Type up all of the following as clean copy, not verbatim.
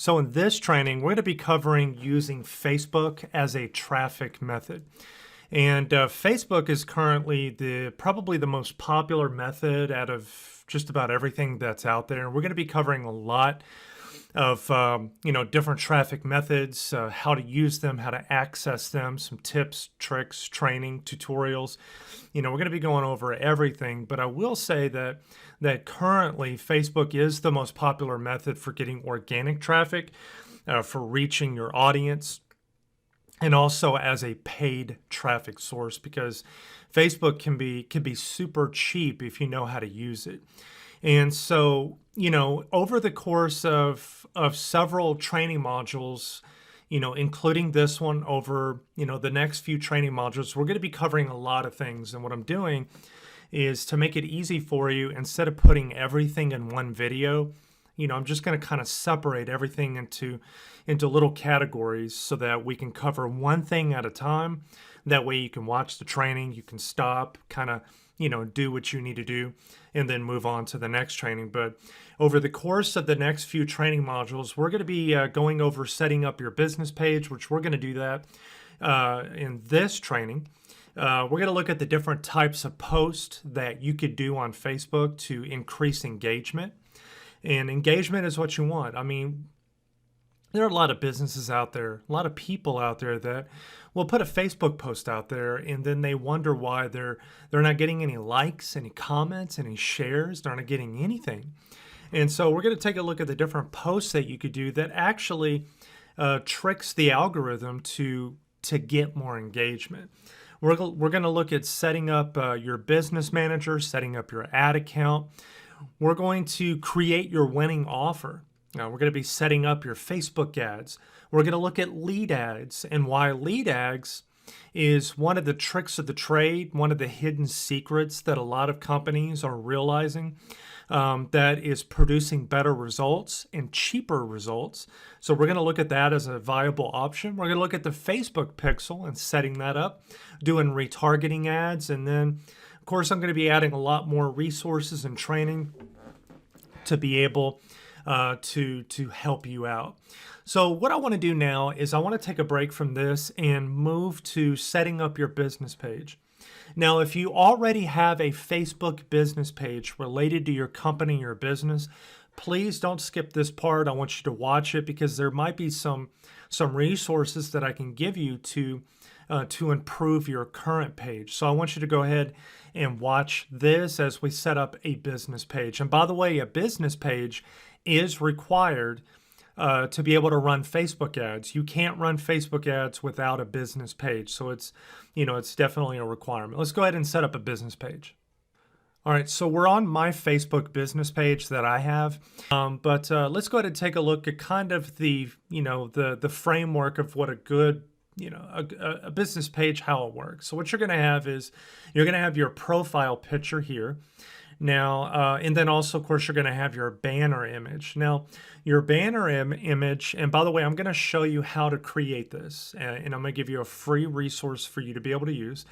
So in this training, we're going to be covering using Facebook as a traffic method. And Facebook is currently probably the most popular method out of just about everything that's out there. And we're going to be covering a lot of different traffic methods, how to use them, how to access them, some tips, tricks, training, tutorials. We're going to be going over everything, but I will say that currently Facebook is the most popular method for getting organic traffic, for reaching your audience, and also as a paid traffic source, because Facebook can be super cheap if you know how to use it. And so, over the course of several training modules, including this one, over, the next few training modules, we're going to be covering a lot of things. And what I'm doing is to make it easy for you, instead of putting everything in one video, I'm just going to kind of separate everything into little categories so that we can cover one thing at a time. That way you can watch the training, you can stop, kind of, do what you need to do, and then move on to the next training. But over the course of the next few training modules, we're going to be going over setting up your business page, which we're going to do that in this training. We're going to look at the different types of posts that you could do on Facebook to increase engagement. And engagement is what you want. I mean, there are a lot of businesses out there, a lot of people out there that will put a Facebook post out there, and then they wonder why they're not getting any likes, any comments, any shares. They're not getting anything. And so we're going to take a look at the different posts that you could do that actually tricks the algorithm to get more engagement. We're going to look at setting up your business manager, setting up your ad account. We're going to create your winning offer. We're going to be setting up your Facebook ads. We're going to look at lead ads and why lead ads is one of the tricks of the trade, one of the hidden secrets that a lot of companies are realizing, that is producing better results and cheaper results. So we're going to look at that as a viable option. We're going to look at the Facebook pixel and setting that up, doing retargeting ads, and then, of course, I'm going to be adding a lot more resources and training to be able to help you out. So what I want to do now is I want to take a break from this and move to setting up your business page. Now, if you already have a Facebook business page related to your company or business, please don't skip this part. I want you to watch it because there might be some resources that I can give you to improve your current page. So I want you to go ahead and watch this as we set up a business page. And by the way, a business page is required to be able to run Facebook ads. You can't run Facebook ads without a business page. So it's definitely a requirement. Let's go ahead and set up a business page. All right, so we're on my Facebook business page that I have, but let's go ahead and take a look at kind of the framework of what a good a business page, how it works. So what you're going to have is you're going to have your profile picture here. Now, and then also, of course, you're going to have your banner image. Now, your banner image, and by the way, I'm going to show you how to create this, and I'm going to give you a free resource for you to be able to use.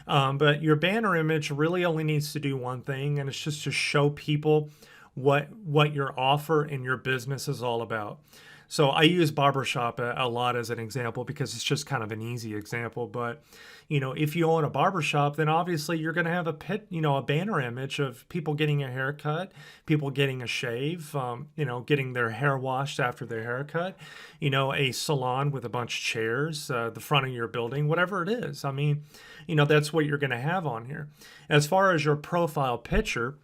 But your banner image really only needs to do one thing, and it's just to show people what your offer and your business is all about. So I use barbershop a lot as an example because it's just kind of an easy example. But, if you own a barbershop, then obviously you're going to have a banner image of people getting a haircut, people getting a shave, getting their hair washed after their haircut, a salon with a bunch of chairs, the front of your building, whatever it is. I mean, that's what you're going to have on here. As far as your profile picture,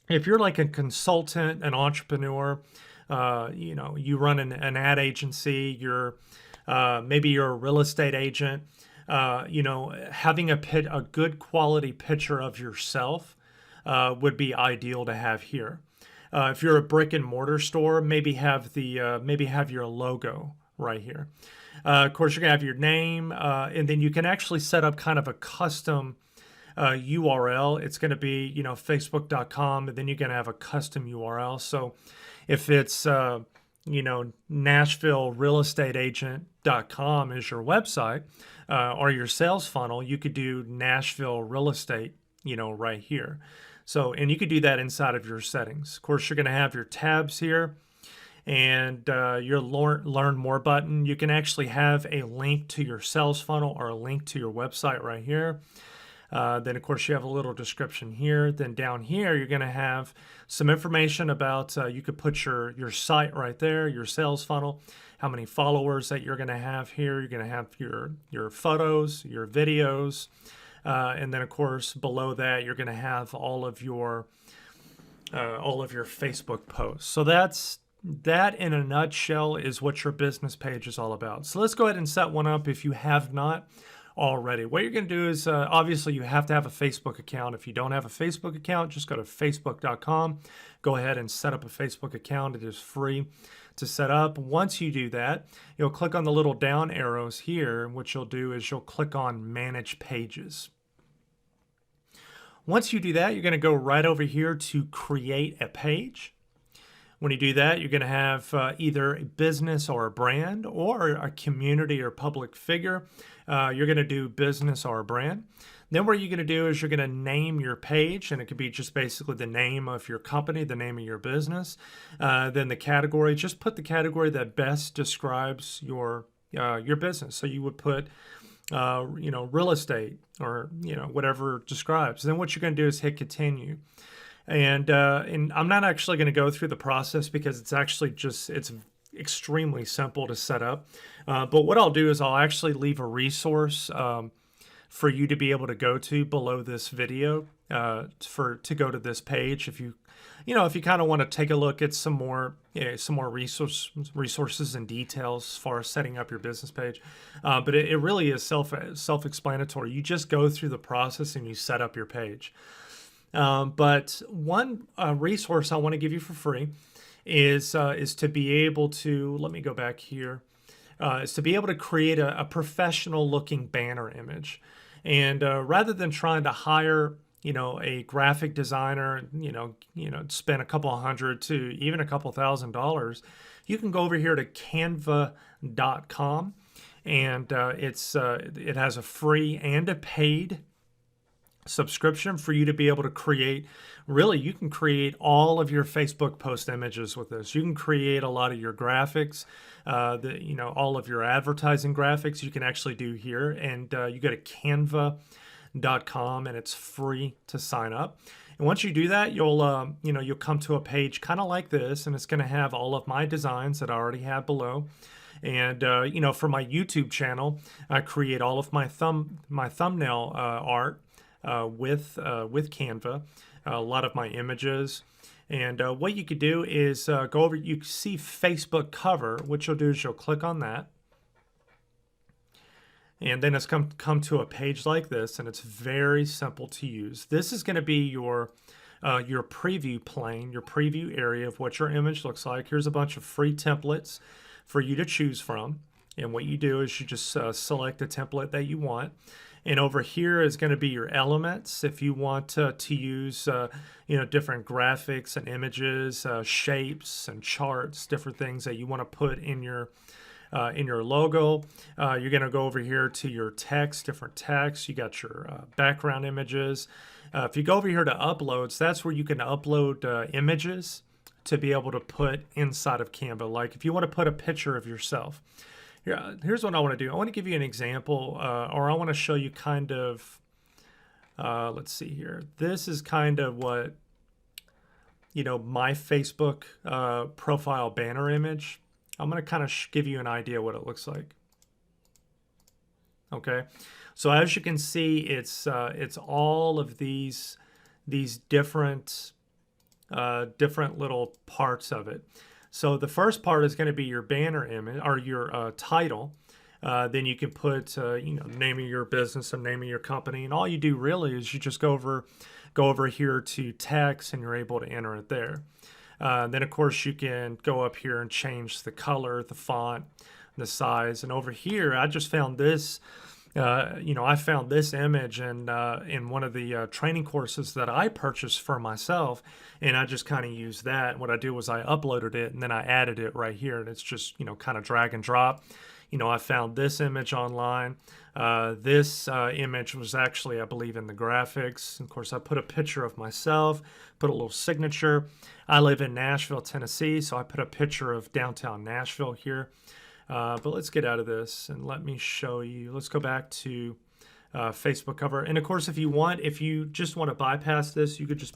if you're like a consultant, an entrepreneur, you run an ad agency, maybe you're a real estate agent, having a good quality picture of yourself would be ideal to have here. If you're a brick and mortar store, maybe have your logo right here. Of course, you're gonna have your name, and then you can actually set up kind of a custom URL. It's going to be, facebook.com, and then you're going to have a custom URL. So if it's, NashvilleRealEstateAgent.com is your website, or your sales funnel, you could do Nashville Real Estate, right here. So, and you could do that inside of your settings. Of course, you're going to have your tabs here. and your learn more button, you can actually have a link to your sales funnel or a link to your website right here. Then, of course, you have a little description here. Then down here, you're going to have some information about, you could put your site right there, your sales funnel, how many followers that you're going to have here. You're going to have your photos, your videos. And then, of course, below that, you're going to have all of your Facebook posts. So that in a nutshell is what your business page is all about. So let's go ahead and set one up if you have not already. What you're going to do is obviously you have to have a Facebook account. If you don't have a Facebook account, just go to facebook.com. Go ahead and set up a Facebook account. It is free to set up. Once you do that, you'll click on the little down arrows here. And what you'll do is you'll click on Manage Pages. Once you do that, you're going to go right over here to Create a Page. When you do that, you're going to have either a business or a brand or a community or public figure. You're going to do business or a brand. Then what you're going to do is you're going to name your page, and it could be just basically the name of your company, the name of your business. Then the category, just put the category that best describes your business. So you would put real estate or whatever it describes. Then what you're going to do is hit continue. And I'm not actually going to go through the process because it's actually it's extremely simple to set up. But what I'll do is I'll actually leave a resource for you to be able to go to below this video to go to this page if you kind of want to take a look at some more resources and details as far as setting up your business page. But it really is self-explanatory. You just go through the process and you set up your page. But one resource I want to give you for free is to be able to, let me go back here, is to be able to create a professional looking banner image. And rather than trying to hire, a graphic designer, spend a couple $100 to even a couple $1,000, you can go over here to Canva.com, and it has a free and a paid subscription for you to be able to create. Really, you can create all of your Facebook post images with this. You can create a lot of your graphics, all of your advertising graphics you can actually do here. And you go to Canva.com, and it's free to sign up. And once you do that, you'll come to a page kind of like this, and it's going to have all of my designs that I already have below. And for my YouTube channel, I create all of my thumbnail art with Canva, a lot of my images. And what you could do is go over, you see Facebook cover. What you'll do is you'll click on that. And then it's come to a page like this, and it's very simple to use. This is going to be your preview plane, your preview area of what your image looks like. Here's a bunch of free templates for you to choose from. And what you do is you just select a template that you want. And over here is going to be your elements. If you want to use, different graphics and images, shapes and charts, different things that you want to put in your logo. You're going to go over here to your text, different text. You got your background images. If you go over here to uploads, that's where you can upload images to be able to put inside of Canva. Like if you want to put a picture of yourself. Here's what I want to do. I want to give you an example, or I want to show you kind of, let's see here. This is kind of what, my Facebook profile banner image. I'm going to kind of give you an idea what it looks like. Okay. So as you can see, it's all of these different little parts of it. So the first part is going to be your banner image or your title. Then you can put name of your business and name of your company, and all you do really is you just go over here to text, and you're able to enter it there. Then of course you can go up here and change the color, the font, the size, and over here I just found this. I found this image in one of the training courses that I purchased for myself, and I just kind of used that. What I did was I uploaded it, and then I added it right here, and it's just kind of drag and drop. I found this image online. This image was actually, I believe, in the graphics. Of course, I put a picture of myself, put a little signature. I live in Nashville, Tennessee, so I put a picture of downtown Nashville here. But let's get out of this and let me show you. Let's go back to Facebook cover. And of course, if you just want to bypass this, you could just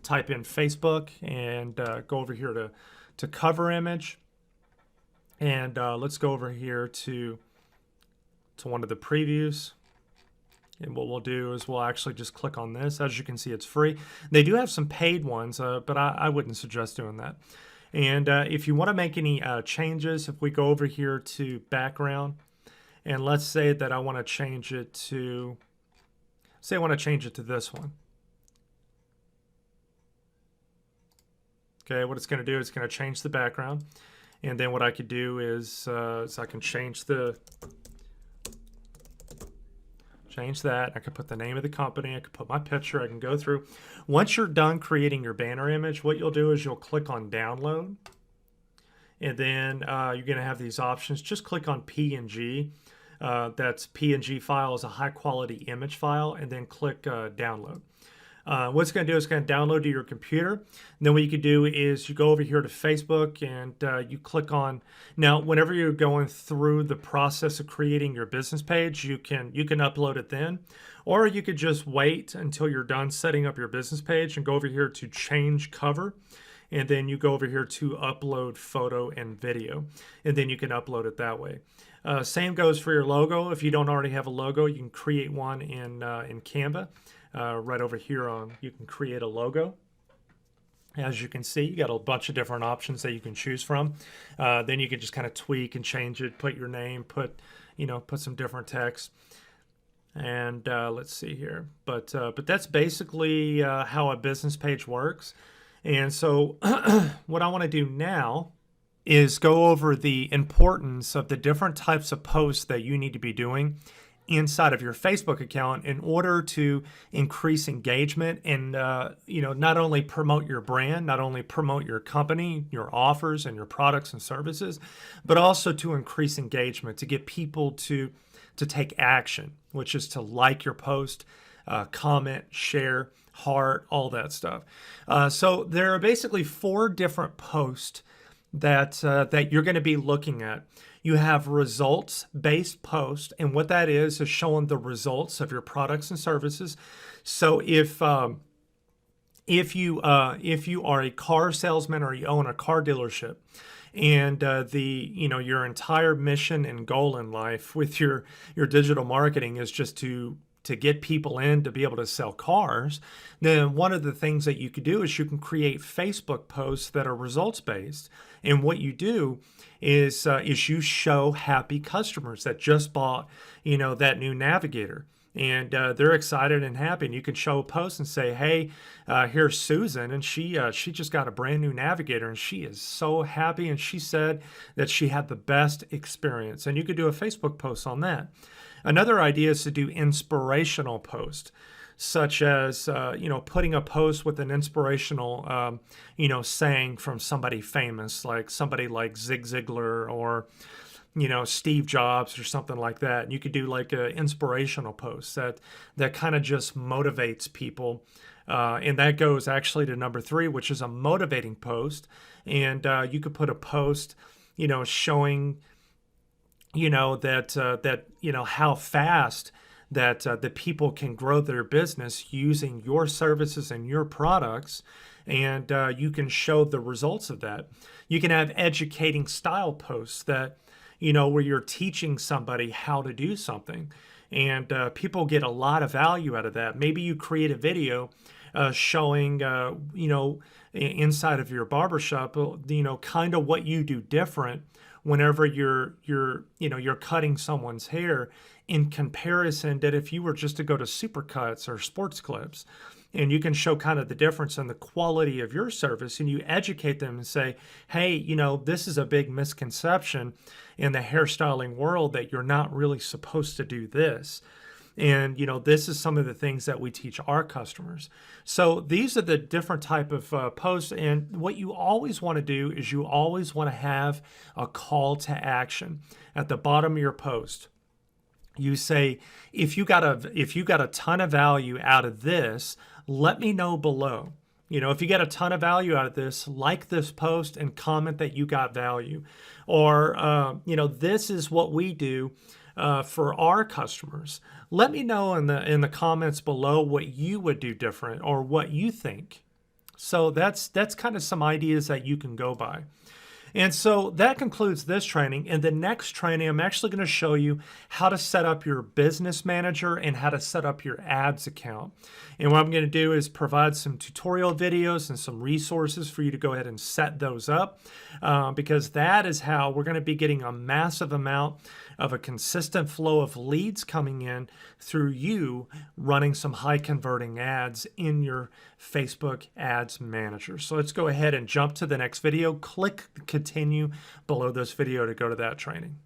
type in Facebook and go over here to cover image. And let's go over here to one of the previews. And what we'll do is we'll actually just click on this. As you can see, it's free. They do have some paid ones, but I wouldn't suggest doing that. And if you want to make any changes, if we go over here to background, and let's say that I want to change it to, I want to change it to this one. Okay, what it's going to do is it's going to change the background. And then what I could do is I can change that. I can put the name of the company. I can put my picture. I can go through. Once you're done creating your banner image, what you'll do is you'll click on download. And then you're going to have these options. Just click on PNG. That's PNG file is a high quality image file. And then click download. What it's going to do is it's going to download to your computer. And then what you can do is you go over here to Facebook and you click on. Now, whenever you're going through the process of creating your business page, you can upload it then, or you could just wait until you're done setting up your business page and go over here to change cover. And then you go over here to upload photo and video, and then you can upload it that way. Same goes for your logo. If you don't already have a logo, you can create one in Canva. Right over here you can create a logo. As you can see, you got a bunch of different options that you can choose from. Then you can just kind of tweak and change it, put your name, put some different text. And let's see here. But that's basically how a business page works. And so what I want to do now is go over the importance of the different types of posts that you need to be doing inside of your Facebook account in order to increase engagement and not only promote your brand, not only promote your company, your offers and your products and services, but also to increase engagement, to get people to take action, which is to like your post, comment, share, heart, all that stuff. So there are basically 4 different posts that you're going to be looking at. You have results-based post, and what that is showing the results of your products and services. So if you are a car salesman or you own a car dealership, and your entire mission and goal in life with your digital marketing is just to get people in to be able to sell cars, then one of the things that you could do is you can create Facebook posts that are results based. And what you do is you show happy customers that just bought, that new Navigator. And they're excited and happy. And you can show a post and say, hey, here's Susan, and she just got a brand new Navigator, and she is so happy. And she said that she had the best experience. And you could do a Facebook post on that. Another idea is to do inspirational posts, such as putting a post with an inspirational saying from somebody famous, like somebody like Zig Ziglar or Steve Jobs or something like that. And you could do like an inspirational post that kind of just motivates people. And that goes actually to number 3, which is a motivating post. And you could put a post, showing, how fast that the people can grow their business using your services and your products. And you can show the results of that. You can have educating style posts that, where you're teaching somebody how to do something. And people get a lot of value out of that. Maybe you create a video showing, inside of your barbershop, kind of what you do different whenever you're cutting someone's hair in comparison that if you were just to go to Supercuts or Sports Clips. And you can show kind of the difference in the quality of your service, and you educate them and say, hey, this is a big misconception in the hairstyling world that you're not really supposed to do this. And, this is some of the things that we teach our customers. So these are the different type of posts. And what you always want to do is you always want to have a call to action at the bottom of your post. You say, if you got a ton of value out of this, let me know below. If you get a ton of value out of this, like this post and comment that you got value. Or, this is what we do for our customers. Let me know in the comments below what you would do different or what you think. So that's kind of some ideas that you can go by. And so that concludes this training. In the next training, I'm actually going to show you how to set up your business manager and how to set up your ads account. And what I'm going to do is provide some tutorial videos and some resources for you to go ahead and set those up, because that is how we're going to be getting a massive amount of a consistent flow of leads coming in through you running some high converting ads in your Facebook Ads Manager. So let's go ahead and jump to the next video. Click continue below this video to go to that training.